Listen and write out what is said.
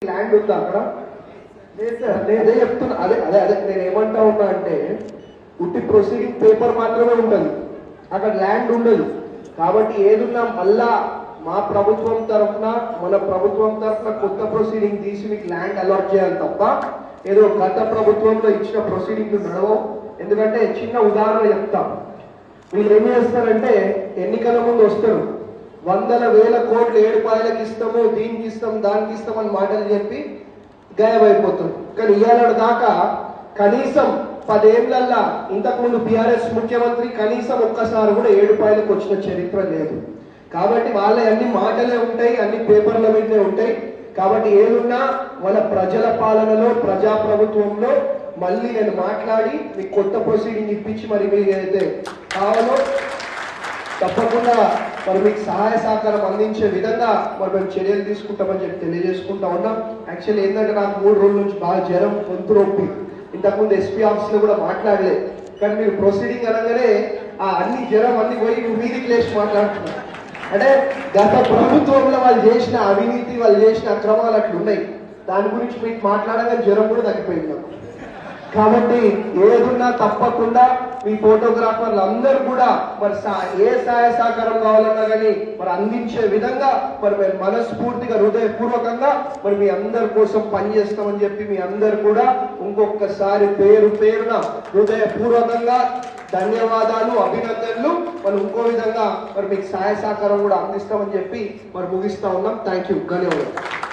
Land ఉందా అక్కడ? లేదు సార్, అదే చెప్తున్నా. అదే అదే అదే నేను ఏమంటా ఉన్నా అంటే ఉట్టి ప్రొసీడింగ్ పేపర్ మాత్రమే ఉండదు, అక్కడ ల్యాండ్ ఉండదు. కాబట్టి ఏదున్నా మళ్ళా మా ప్రభుత్వం తరఫున మన ప్రభుత్వం తరఫున కొత్త ప్రొసీడింగ్ తీసి మీకు ల్యాండ్ అలాట్ చేయాలి తప్ప ఏదో గత ప్రభుత్వంలో ఇచ్చిన ప్రొసీడింగ్ నడవవు. ఎందుకంటే చిన్న ఉదాహరణ చెప్తా. వీళ్ళు ఏం చేస్తారంటే ఎన్నికల ముందు వస్తారు, వందల వేల కోట్లు ఏడుపాయలకు ఇస్తాము, దీనికి ఇస్తాం, దానికి ఇస్తాం అని మాటలు చెప్పి గాయమైపోతారు. కానీ ఇవాళ దాకా కనీసం 10 ఏళ్లల్లా ఇంతకుముందు బీఆర్ఎస్ ముఖ్యమంత్రి కనీసం ఒక్కసారి కూడా ఏడుపాయలకు వచ్చిన చరిత్ర లేదు. కాబట్టి వాళ్ళ అన్ని మాటలే ఉంటాయి, అన్ని పేపర్ల మీదనే ఉంటాయి. కాబట్టి ఏదున్నా మన ప్రజల పాలనలో ప్రజాప్రభుత్వంలో మళ్ళీ నేను మాట్లాడి మీకు కొత్త ప్రొసీడింగ్ ఇప్పించి మరి మీరు ఏదైతే కావాలో తప్పకుండా మరి మీకు సహాయ సహకారం అందించే విధంగా మరి మేము చర్యలు తీసుకుంటామని చెప్పి తెలియజేసుకుంటా ఉన్నాం. యాక్చువల్లీ ఏంటంటే నాకు 3 రోజుల నుంచి బాగా జ్వరం, గొంతు నొప్పి. ఇంతకుముందు ఎస్పీ ఆఫీస్లో కూడా మాట్లాడలేదు. కానీ మీరు ప్రొసీడింగ్ అనగానే ఆ అన్ని జ్వరం అన్ని పోయి నువ్వు మీదికి లేచి మాట్లాడుతున్నావు. అంటే గత ప్రభుత్వంలో వాళ్ళు చేసిన అవినీతి, వాళ్ళు చేసిన అక్రమాలు అట్లా ఉన్నాయి. దాని గురించి మీకు మాట్లాడగానే జ్వరం కూడా తగ్గిపోయింది నాకు. కాబట్టి ఏదున్నా తప్పకుండా మీ ఫోటోగ్రాఫర్లు అందరూ కూడా మరి ఏ సహాయ సహకారం కావాలన్నా కానీ మరి అందించే విధంగా మరి మేము మనస్ఫూర్తిగా హృదయపూర్వకంగా మరి మీ అందరి కోసం పనిచేస్తామని చెప్పి మీ అందరు కూడా ఇంకొకసారి పేరు పేరున హృదయపూర్వకంగా ధన్యవాదాలు, అభినందనలు. మరి ఇంకో విధంగా మరి మీకు సహాయ సహకారం కూడా అందిస్తామని చెప్పి మరి ముగిస్తా ఉన్నాం. థ్యాంక్ యూ, ధన్యవాదాలు.